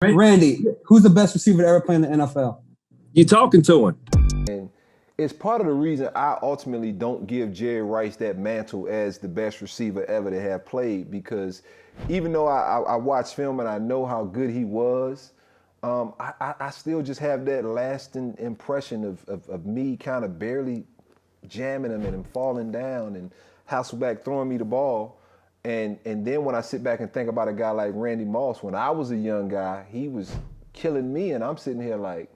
Randy, who's the best receiver to ever play in the NFL? You talking to him. And it's part of the reason I ultimately don't give Jerry Rice that mantle as the best receiver ever to have played, because even though I watched film and I know how good he was, I still just have that lasting impression of me kind of barely jamming him and him falling down and Hasselbeck throwing me the ball. And then when I sit back and think about a guy like Randy Moss, when I was a young guy, he was killing me, and I'm sitting here like,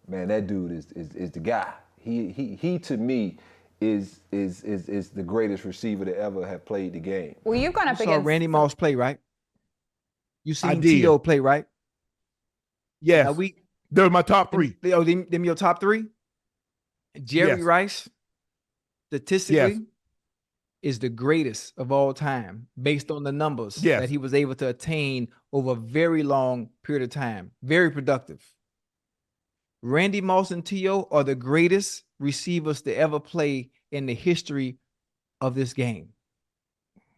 man, that dude is the guy. He to me is the greatest receiver to ever have played the game. Well, you've gone up You saw against Randy Moss play, right? You seen did. T.O. play, right? Yes. Now They're my top three. them your top three? Jerry Yes. Rice, statistically, Yes. is the greatest of all time based on the numbers Yes. that he was able to attain over a very long period of time. Very productive. Randy Moss and T.O. are the greatest receivers to ever play in the history of this game.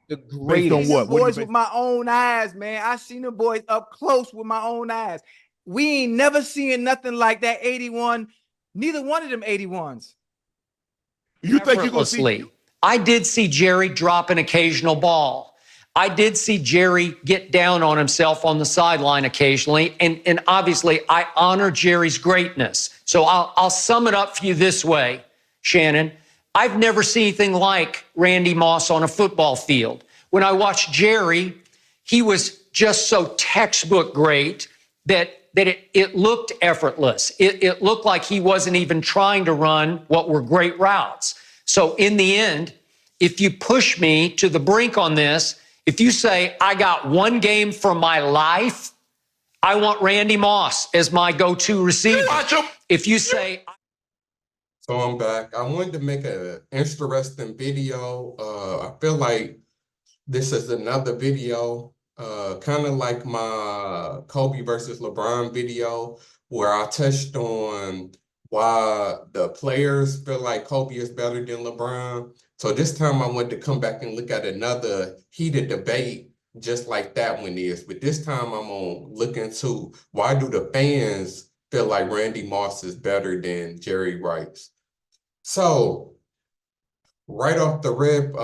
The greatest. on what? What do you Boys base- with my own eyes, man. I seen the boys up close with my own eyes. We ain't never seen nothing like that 81. Neither one of them 81s. You think you're going to see? Effortlessly. I did see Jerry drop an occasional ball. I did see Jerry get down on himself on the sideline occasionally. And obviously, I honor Jerry's greatness. So I'll sum it up for you this way, Shannon. I've never seen anything like Randy Moss on a football field. When I watched Jerry, he was just so textbook great that it looked effortless. It looked like he wasn't even trying to run what were great routes. So in the end, if you push me to the brink on this, if you say, I got one game for my life, I want Randy Moss as my go-to receiver. If you say... So I'm back. I wanted to make an interesting video. I feel like this is another video, kind of like my Kobe versus LeBron video, where I touched on why the players feel like Kobe is better than LeBron. So this time I wanted to come back and look at another heated debate just like that one is. But this time I'm gonna look into, why do the fans feel like Randy Moss is better than Jerry Rice? So right off the rip,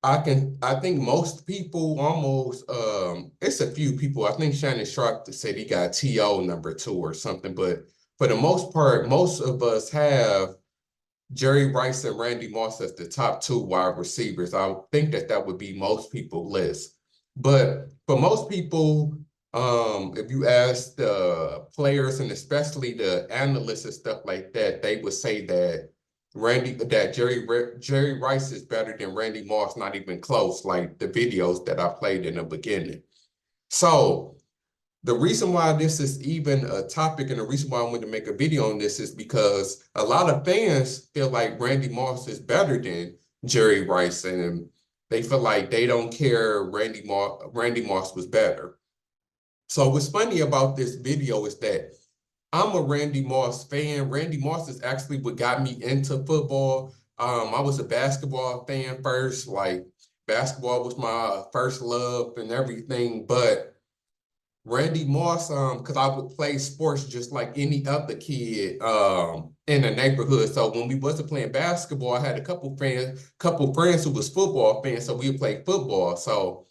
I think most people almost, it's a few people. I think Shannon Sharp said he got T.O. number 2 or something, but for the most part, most of us have Jerry Rice and Randy Moss as the top 2 wide receivers. I think that would be most people's list. But for most people, if you ask the players and especially the analysts and stuff like that, they would say that Jerry Rice is better than Randy Moss, not even close, like the videos that I played in the beginning. So the reason why this is even a topic and the reason why I wanted to make a video on this is because a lot of fans feel like Randy Moss is better than Jerry Rice, and they feel like they don't care Randy Moss was better. So what's funny about this video is that I'm a Randy Moss fan. Randy Moss is actually what got me into football. I was a basketball fan first. Like, basketball was my first love and everything. But Randy Moss, because I would play sports just like any other kid in the neighborhood. So when we wasn't playing basketball, I had a couple friends who was football fans, so we would play football. So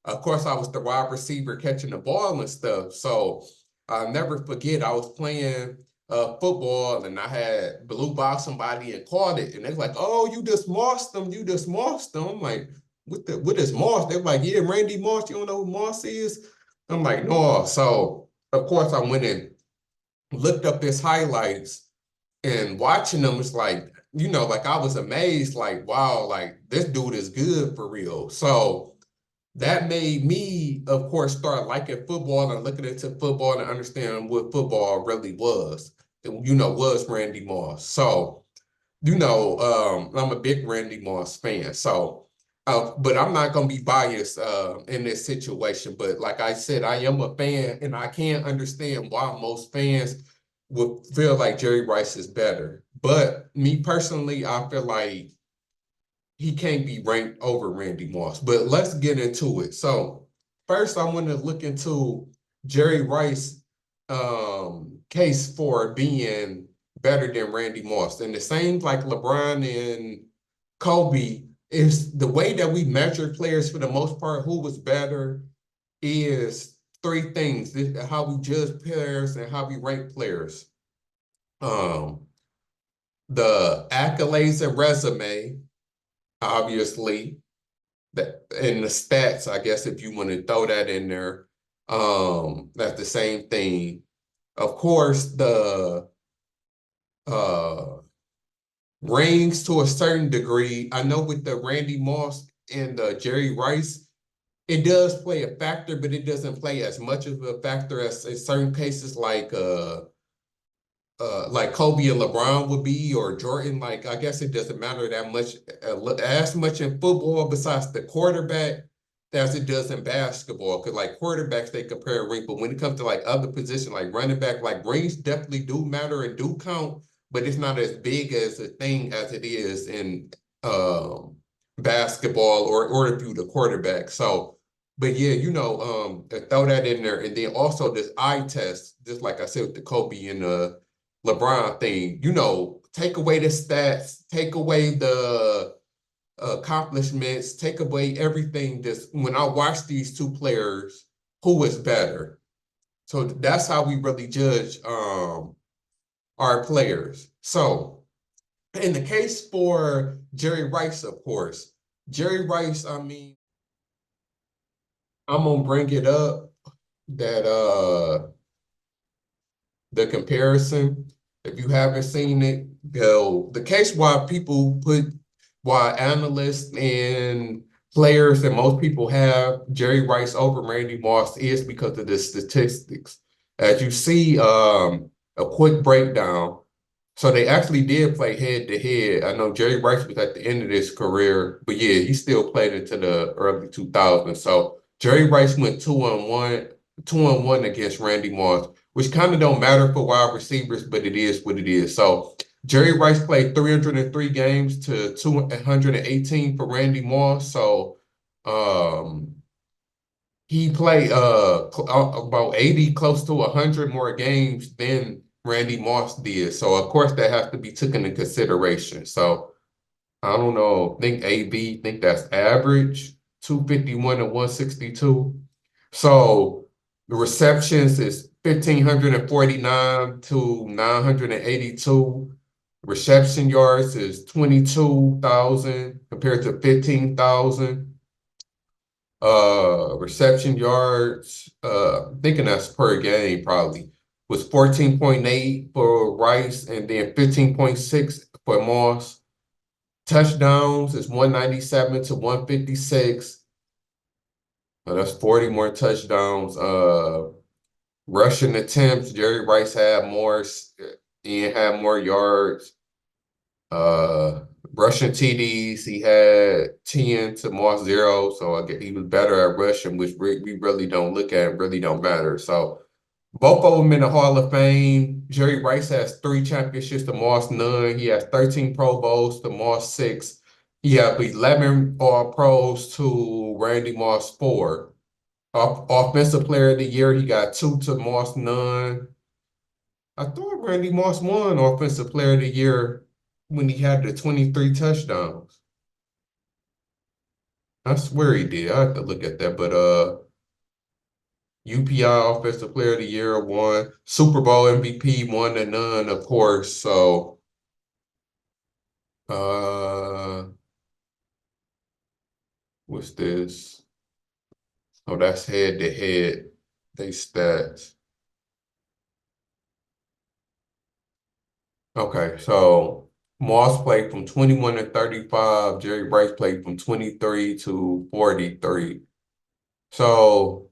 of course I was the wide receiver catching the ball and stuff. So I'll never forget, I was playing football and I had blue ball somebody and caught it. And they're like, oh, you just mossed them. You just mossed them. I'm like, what is Moss? They're like, yeah, Randy Moss. You don't know who Moss is? I'm like, no. So of course I went and looked up his highlights, and watching them, it's like, you know, like I was amazed, like, wow, like this dude is good for real. So that made me, of course, start liking football and looking into football and understanding what football really was, was Randy Moss. So, I'm a big Randy Moss fan. So, but I'm not going to be biased in this situation. But like I said, I am a fan, and I can't understand why most fans would feel like Jerry Rice is better. But me personally, I feel like he can't be ranked over Randy Moss. But let's get into it. So first I want to look into Jerry Rice case for being better than Randy Moss. And the same like LeBron and Kobe is the way that we measure players for the most part, who was better is three things. This, how we judge players and how we rank players. The accolades and resume, obviously, that and the stats, I guess if you want to throw that in there, that's the same thing. Of course, the rings to a certain degree. I know with the Randy Moss and the Jerry Rice, it does play a factor, but it doesn't play as much of a factor as in certain cases like Kobe and LeBron would be, or Jordan. Like, I guess it doesn't matter that much, as much in football besides the quarterback as it does in basketball. Because like quarterbacks, they compare ring, but when it comes to like other positions, like running back, like rings definitely do matter and do count, but it's not as big as a thing as it is in basketball or if you the quarterback. So, but yeah, throw that in there, and then also this eye test, just like I said with the Kobe and the LeBron thing, take away the stats, take away the accomplishments, take away everything. Just when I watch these two players, who is better? So that's how we really judge our players. So in the case for Jerry Rice, of course, Jerry Rice, I mean, I'm gonna bring it up that the comparison. If you haven't seen it, go. The case why analysts and players and most people have Jerry Rice over Randy Moss is because of the statistics. As you see, a quick breakdown. So they actually did play head to head. I know Jerry Rice was at the end of his career, but yeah, he still played into the early 2000s. So Jerry Rice went 2-1 against Randy Moss, which kind of don't matter for wide receivers, but it is what it is. So Jerry Rice played 303 games to 218 for Randy Moss. So he played about 80, close to 100 more games than Randy Moss did. So of course that has to be taken into consideration. So I don't know, think think that's average, 251 and 162. So the receptions is 1,549 to 982. Reception yards is 22,000 compared to 15,000. Reception yards, thinking that's per game probably, was 14.8 for Rice and then 15.6 for Moss. Touchdowns is 197 to 156. That's 40 more touchdowns. Rushing attempts, Jerry Rice had more, Ian had more yards. Rushing TDs, he had 10 to Moss 0. So I guess he was better at rushing, which we really don't look at, really don't matter. So both of them in the Hall of Fame. Jerry Rice has 3 championships to Moss none. He has 13 Pro Bowls to Moss 6. He has 11 All-Pros to Randy Moss 4. Offensive Player of the Year, he got 2 to Moss none. I thought Randy Moss won Offensive Player of the Year when he had the 23 touchdowns. I swear he did. I have to look at that. But UPI Offensive Player of the Year won. Super Bowl MVP 1 to none, of course. So what's this? Oh, that's head to head. They stats. Okay, so Moss played from 21 to 35. Jerry Rice played from 23 to 43. So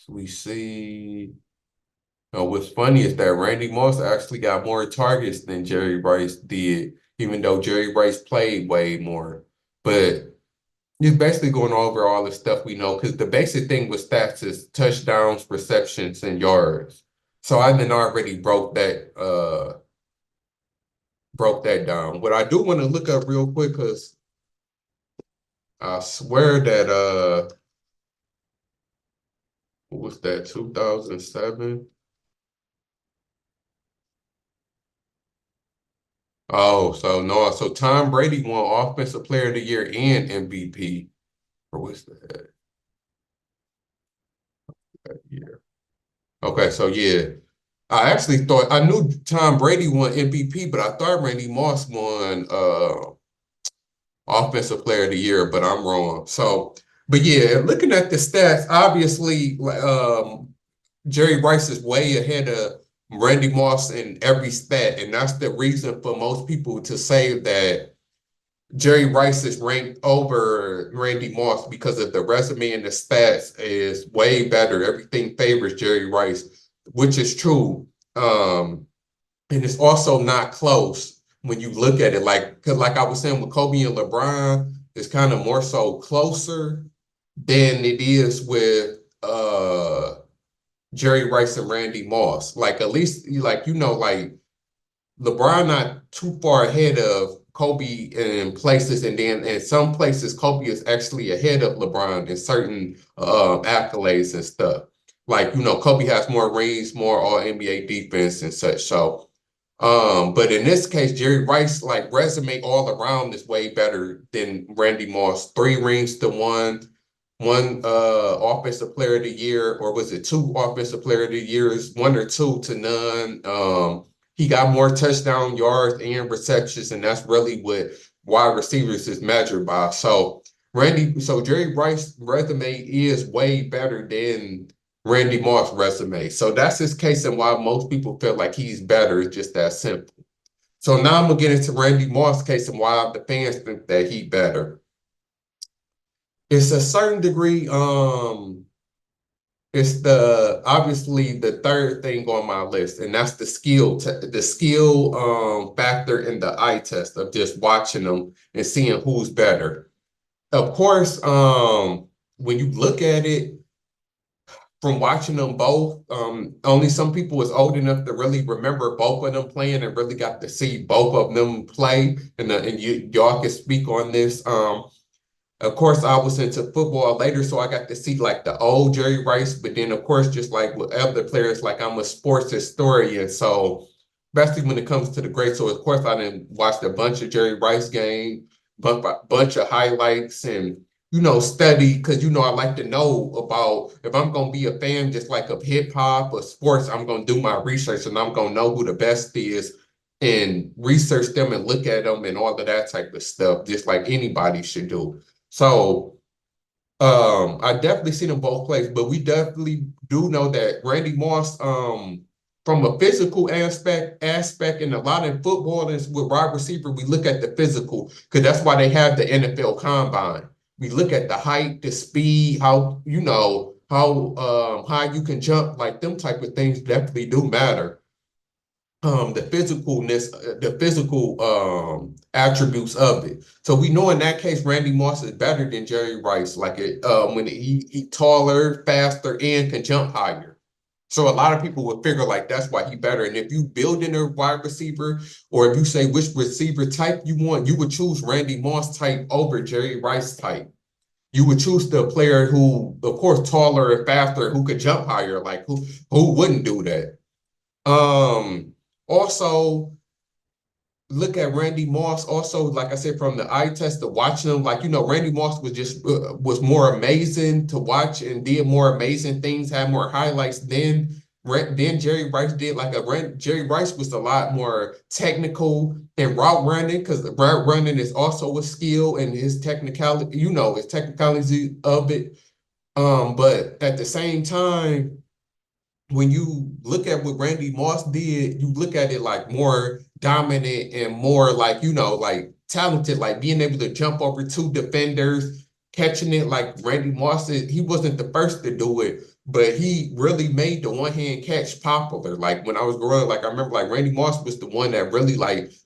we see, what's funny is that Randy Moss actually got more targets than Jerry Rice did, even though Jerry Rice played way more. But he's basically going over all the stuff we know, because the basic thing with stats is touchdowns, receptions, and yards. So I then already broke that down. What I do want to look up real quick, because I swear that What was that, 2007? Oh, so no, so Tom Brady won Offensive Player of the Year and MVP. Or what's that year? Okay, so yeah. I actually thought I knew Tom Brady won MVP, but I thought Randy Moss won Offensive Player of the Year, but I'm wrong. So, but yeah, looking at the stats, obviously, Jerry Rice is way ahead of Randy Moss in every stat, and that's the reason for most people to say that Jerry Rice is ranked over Randy Moss because of the resume and the stats is way better. Everything favors Jerry Rice, which is true. And it's also not close when you look at it. Because like I was saying with Kobe and LeBron, it's kind of more so closer than it is with Jerry Rice and Randy Moss. Like at least like LeBron not too far ahead of Kobe in places, and then in some places Kobe is actually ahead of LeBron in certain accolades and stuff. Like, Kobe has more rings, more All-NBA defense and such. So, but in this case, Jerry Rice, like resume all around is way better than Randy Moss. 3 rings to one Offensive Player of the Year, or was it 2 Offensive Player of the Years, 1 or 2 to none. He got more touchdown yards and receptions, and that's really what wide receivers is measured by. So Jerry Rice's resume is way better than Randy Moss' resume. So that's his case and why most people feel like he's better. It's just that simple. So now I'm gonna get into Randy Moss' case and why the fans think that he better. It's a certain degree, it's obviously the third thing on my list, and that's the skill factor in the eye test of just watching them and seeing who's better. Of course, when you look at it from watching them both, only some people was old enough to really remember both of them playing and really got to see both of them play. And y'all can speak on this. Of course, I was into football later, so I got to see like the old Jerry Rice. But then, of course, just like with other players, like I'm a sports historian, so especially when it comes to the greats. So of course, I didn't watch a bunch of Jerry Rice games, bunch of highlights, and study because I like to know about if I'm gonna be a fan, just like of hip hop or sports. I'm gonna do my research and I'm gonna know who the best is and research them and look at them and all of that type of stuff, just like anybody should do. So I definitely seen them both plays, but we definitely do know that Randy Moss, from a physical aspect, and a lot in football is with wide receiver, we look at the physical because that's why they have the NFL Combine. We look at the height, the speed, how high you can jump, like them type of things definitely do matter. The physical attributes of it. So we know in that case, Randy Moss is better than Jerry Rice. Like when he taller, faster, and can jump higher. So a lot of people would figure like that's why he better. And if you build in a wide receiver, or if you say which receiver type you want, you would choose Randy Moss type over Jerry Rice type. You would choose the player who, of course, taller and faster, who could jump higher. Like who wouldn't do that? Also, look at Randy Moss. Also, like I said, from the eye test to watching him, like Randy Moss was more amazing to watch and did more amazing things, had more highlights than Jerry Rice did. Jerry Rice was a lot more technical and route running because the route running is also a skill and his technicality, his technicality of it. But at the same time, when you look at what Randy Moss did, you look at it like more dominant and more like talented, like being able to jump over 2 defenders, catching it like Randy Moss he wasn't the first to do it, but he really made the one-hand catch popular. Like when I was growing up, I remember Randy Moss was the one that really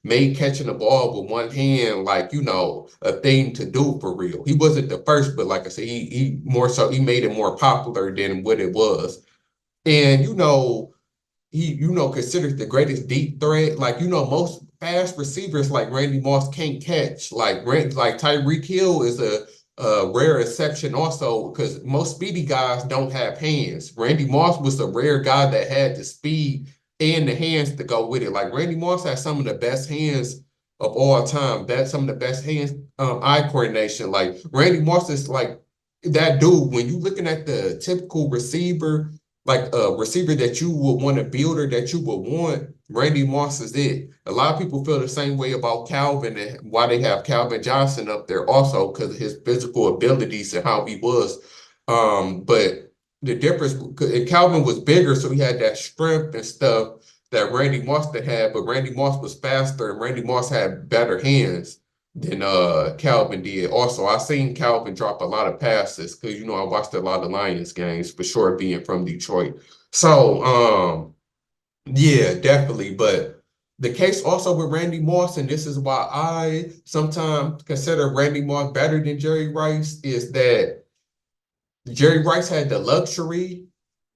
made catching the ball with one hand, a thing to do for real. He wasn't the first, but like I said, he made it more popular than what it was. And he considered the greatest deep threat. Most fast receivers like Randy Moss can't catch. Tyreek Hill is a rare exception also because most speedy guys don't have hands. Randy Moss was a rare guy that had the speed and the hands to go with it. Like Randy Moss has some of the best hands of all time. That's some of the best hands, eye coordination. Like Randy Moss is like that dude. When you looking at the typical receiver, like a receiver that you would want, a builder that you would want, Randy Moss is it. A lot of people feel the same way about Calvin and why they have Calvin Johnson up there also because of his physical abilities and how he was. But the difference, Calvin was bigger, so he had that strength and stuff that Randy Moss had, but Randy Moss was faster and Randy Moss had better hands than Calvin did. Also, I seen Calvin drop a lot of passes because I watched a lot of Lions games for sure, being from Detroit. So yeah, definitely. But the case also with Randy Moss, and this is why I sometimes consider Randy Moss better than Jerry Rice, is that Jerry Rice had the luxury,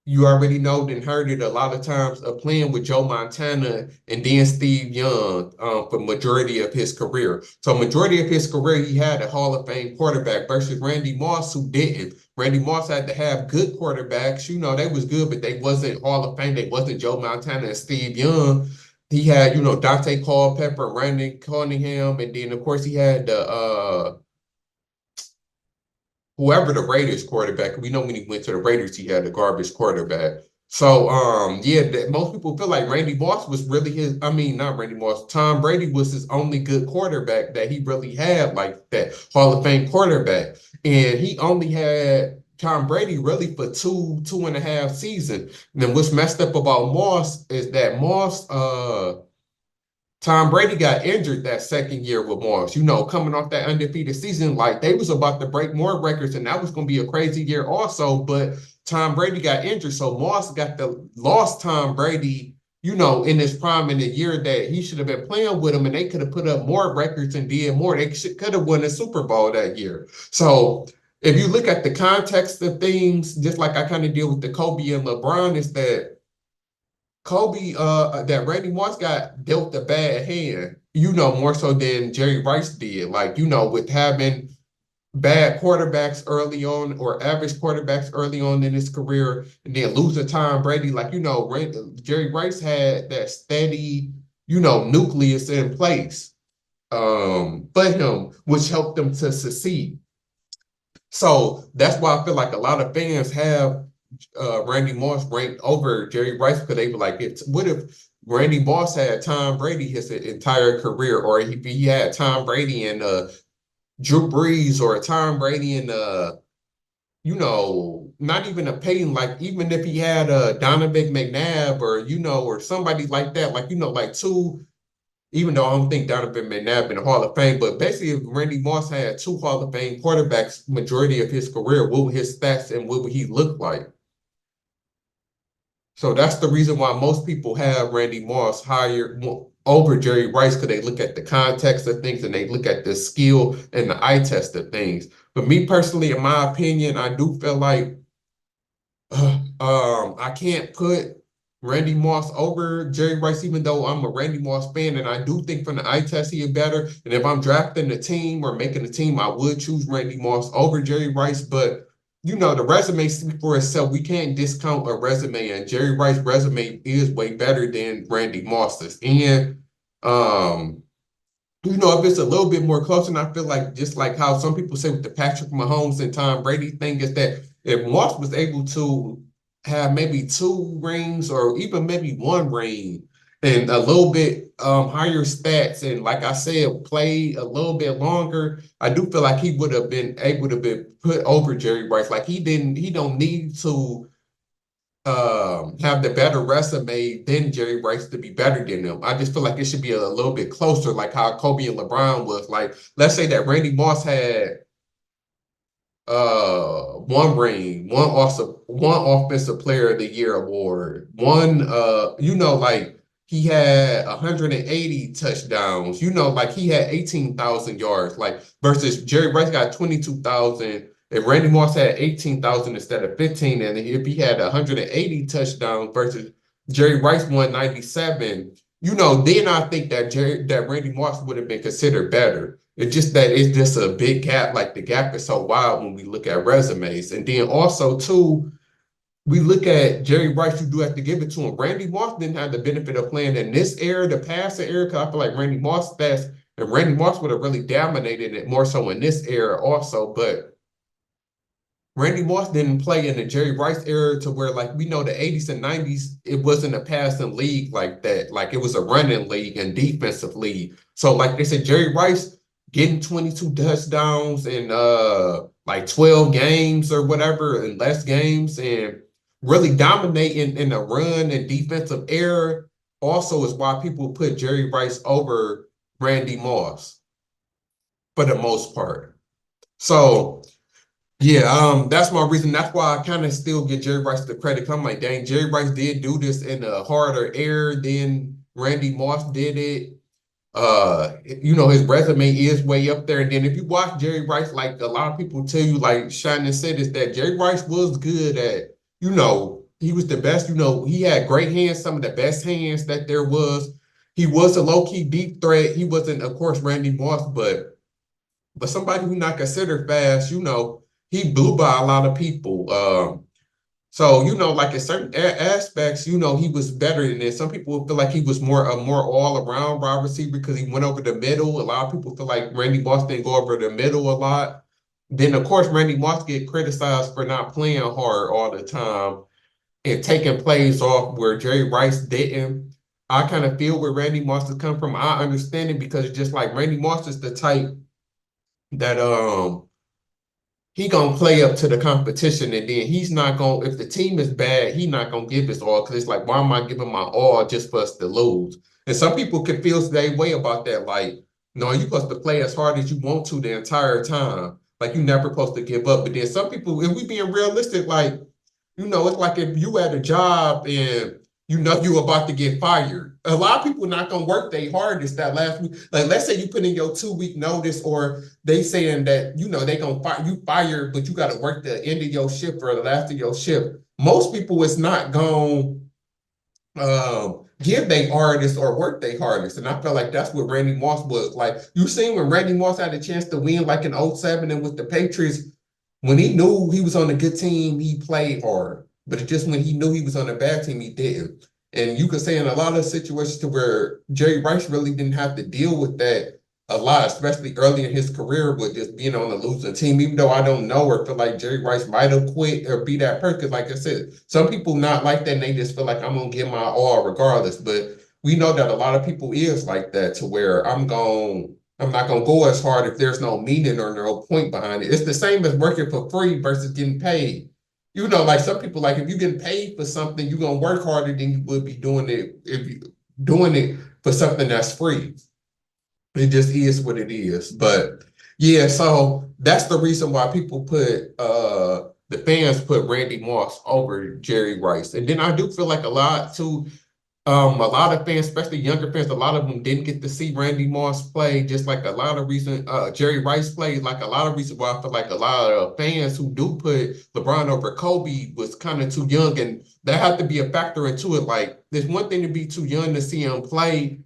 you already know and heard it a lot of times, of playing with Joe Montana and then Steve Young for majority of his career. So majority of his career, he had a Hall of Fame quarterback versus Randy Moss, who didn't. Randy Moss had to have good quarterbacks. They was good, but they wasn't Hall of Fame. They wasn't Joe Montana and Steve Young. He had, Dante Culpepper, Randy Cunningham, and then, of course, he had the whoever the Raiders quarterback. We know when he went to the Raiders, he had a garbage quarterback. So, yeah, most people feel like Randy Moss was really not Randy Moss. Tom Brady was his only good quarterback that he really had, like that Hall of Fame quarterback. And he only had Tom Brady really for two and a half seasons. And then what's messed up about Moss is that Tom Brady got injured that second year with Moss, coming off that undefeated season. Like they was about to break more records, and that was going to be a crazy year also. But Tom Brady got injured, so Moss lost Tom Brady, in his prime in the year that he should have been playing with him, and they could have put up more records and did more. They could have won a Super Bowl that year. So if you look at the context of things, just like I kind of deal with the Kobe and LeBron, is that that Randy Moss got dealt a bad hand, more so than Jerry Rice did. Like, with having bad quarterbacks early on or average quarterbacks early on in his career and then losing Tom Brady, like, Jerry Rice had that steady, nucleus in place for him, which helped them to succeed. So that's why I feel like a lot of fans have Randy Moss ranked over Jerry Rice because they were like, what if Randy Moss had Tom Brady his entire career, or he had Tom Brady and Drew Brees, or Tom Brady and not even a Peyton, like even if he had Donovan McNabb or or somebody like that, like like two. Even though I don't think Donovan McNabb in the Hall of Fame, but basically if Randy Moss had two Hall of Fame quarterbacks majority of his career, what would his stats and what would he look like? So that's the reason why most people have Randy Moss higher over Jerry Rice, because they look at the context of things and they look at the skill and the eye test of things. But me personally, in my opinion, I do feel like I can't put Randy Moss over Jerry Rice, even though I'm a Randy Moss fan, and I do think from the eye test he is better. And if I'm drafting a team or making a team, I would choose Randy Moss over Jerry Rice. But the resume speaks for itself. We can't discount a resume, and Jerry Rice's resume is way better than Randy Moss's. And if it's a little bit more closer, and I feel like just like how some people say with the Patrick Mahomes and Tom Brady thing, is that if Moss was able to have maybe 2 rings or even maybe 1 ring and a little bit higher stats, and like I said, play a little bit longer, I do feel like he would have been able to be put over Jerry Rice. Like he don't need to have the better resume than Jerry Rice to be better than him. I just feel like it should be a little bit closer, like how Kobe and LeBron was. Like, let's say that Randy Moss had 1 ring, one offensive player of the year award, one like he had 180 touchdowns, like he had 18,000 yards, like versus Jerry Rice got 22,000. If Randy Moss had 18,000 instead of 15, and if he had 180 touchdowns versus Jerry Rice 197, then I think that Randy Moss would have been considered better. It's just that it's just a big gap. Like the gap is so wide when we look at resumes. And then also too, we look at Jerry Rice, you do have to give it to him. Randy Moss didn't have the benefit of playing in this era, the passing era, because I feel like Randy Moss fast, and Randy Moss would have really dominated it more so in this era also. But Randy Moss didn't play in the Jerry Rice era to where, like, we know the 80s and 90s, it wasn't a passing league like that. Like, it was a running league and defensive league. So, like they said, Jerry Rice getting 22 touchdowns in like 12 games or whatever, and less games, and really dominating in the run and defensive era also is why people put Jerry Rice over Randy Moss for the most part. So, yeah, that's my reason. That's why I kind of still give Jerry Rice the credit. I'm like, dang, Jerry Rice did do this in a harder era than Randy Moss did it. His resume is way up there. And then if you watch Jerry Rice, like a lot of people tell you, like Shannon said, is that Jerry Rice was good at, he was the best, he had great hands, some of the best hands that there was. He was a low-key deep threat. He wasn't, of course, Randy Moss, but somebody who not considered fast, he blew by a lot of people. So, like in certain aspects, he was better than this. Some people feel like he was a more all-around wide receiver because he went over the middle. A lot of people feel like Randy Moss didn't go over the middle a lot. Then, of course, Randy Moss get criticized for not playing hard all the time and taking plays off where Jerry Rice didn't. I kind of feel where Randy Moss has come from. I understand it because it's just like Randy Moss is the type that he gonna play up to the competition, and then he's not gonna, if the team is bad, he's not gonna give his all, because it's like, why am I giving my all just for us to lose? And some people could feel the way about that, like, no, you're supposed to play as hard as you want to the entire time. Like, you're never supposed to give up. But then some people, if we being realistic, like, it's like if you had a job and you about to get fired. A lot of people not gonna work their hardest that last week. Like, let's say you put in your 2-week notice, or they saying that they gonna fire you, but you got to work the end of your shift or the last of your shift. Most people is not gonna give their hardest or work their hardest, and I feel like that's what Randy Moss was. Like, you seen when Randy Moss had a chance to win, like in 07 and with the Patriots. When he knew he was on a good team, he played hard. But it just when he knew he was on a bad team, he didn't. And you could say in a lot of situations to where Jerry Rice really didn't have to deal with that a lot, especially early in his career with just being on a losing team, even though I don't know or feel like Jerry Rice might have quit or be that person. Because like I said, some people not like that and they just feel like I'm going to give my all regardless. But we know that a lot of people is like that, to where I'm not going to go as hard if there's no meaning or no point behind it. It's the same as working for free versus getting paid. Like some people, like if you're getting paid for something, you're going to work harder than you would be doing it if you doing it for something that's free. It just is what it is. But yeah, so that's the reason why people put the fans put Randy Moss over Jerry Rice. And then I do feel like a lot of fans, especially younger fans, a lot of them didn't get to see Randy Moss play, just like a lot of reason Jerry Rice played. Like a lot of reasons why I feel like a lot of fans who do put LeBron over Kobe was kind of too young, and that had to be a factor into it. Like, there's one thing to be too young to see him play,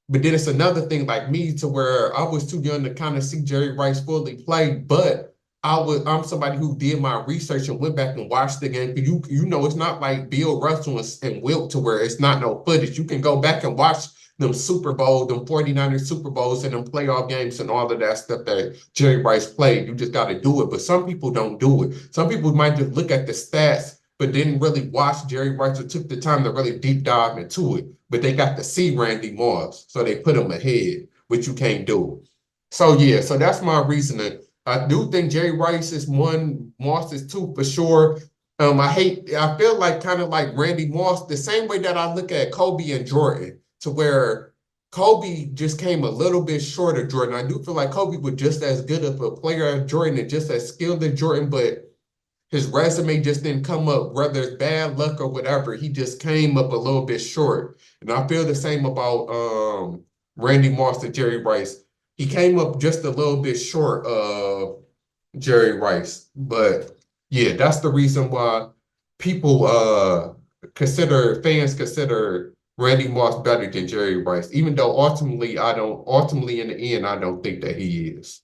but then it's another thing, like me, to where I was too young to kind of see Jerry Rice fully play, but I'm somebody who did my research and went back and watched the game. It's not like Bill Russell and Wilt, to where it's not no footage. You can go back and watch them Super Bowl, them 49ers Super Bowls and them playoff games and all of that stuff that Jerry Rice played. You just got to do it. But some people don't do it. Some people might just look at the stats, but didn't really watch Jerry Rice or took the time to really deep dive into it. But they got to see Randy Moss, so they put him ahead, which you can't do. So yeah, so that's my reasoning. I do think Jerry Rice is 1, Moss is 2 for sure. I feel like kind of like Randy Moss, the same way that I look at Kobe and Jordan, to where Kobe just came a little bit short of Jordan. I do feel like Kobe was just as good of a player as Jordan and just as skilled as Jordan, but his resume just didn't come up, whether it's bad luck or whatever. He just came up a little bit short. And I feel the same about Randy Moss and Jerry Rice. He came up just a little bit short of Jerry Rice. But yeah, that's the reason why fans consider Randy Moss better than Jerry Rice, even though ultimately in the end, I don't think that he is.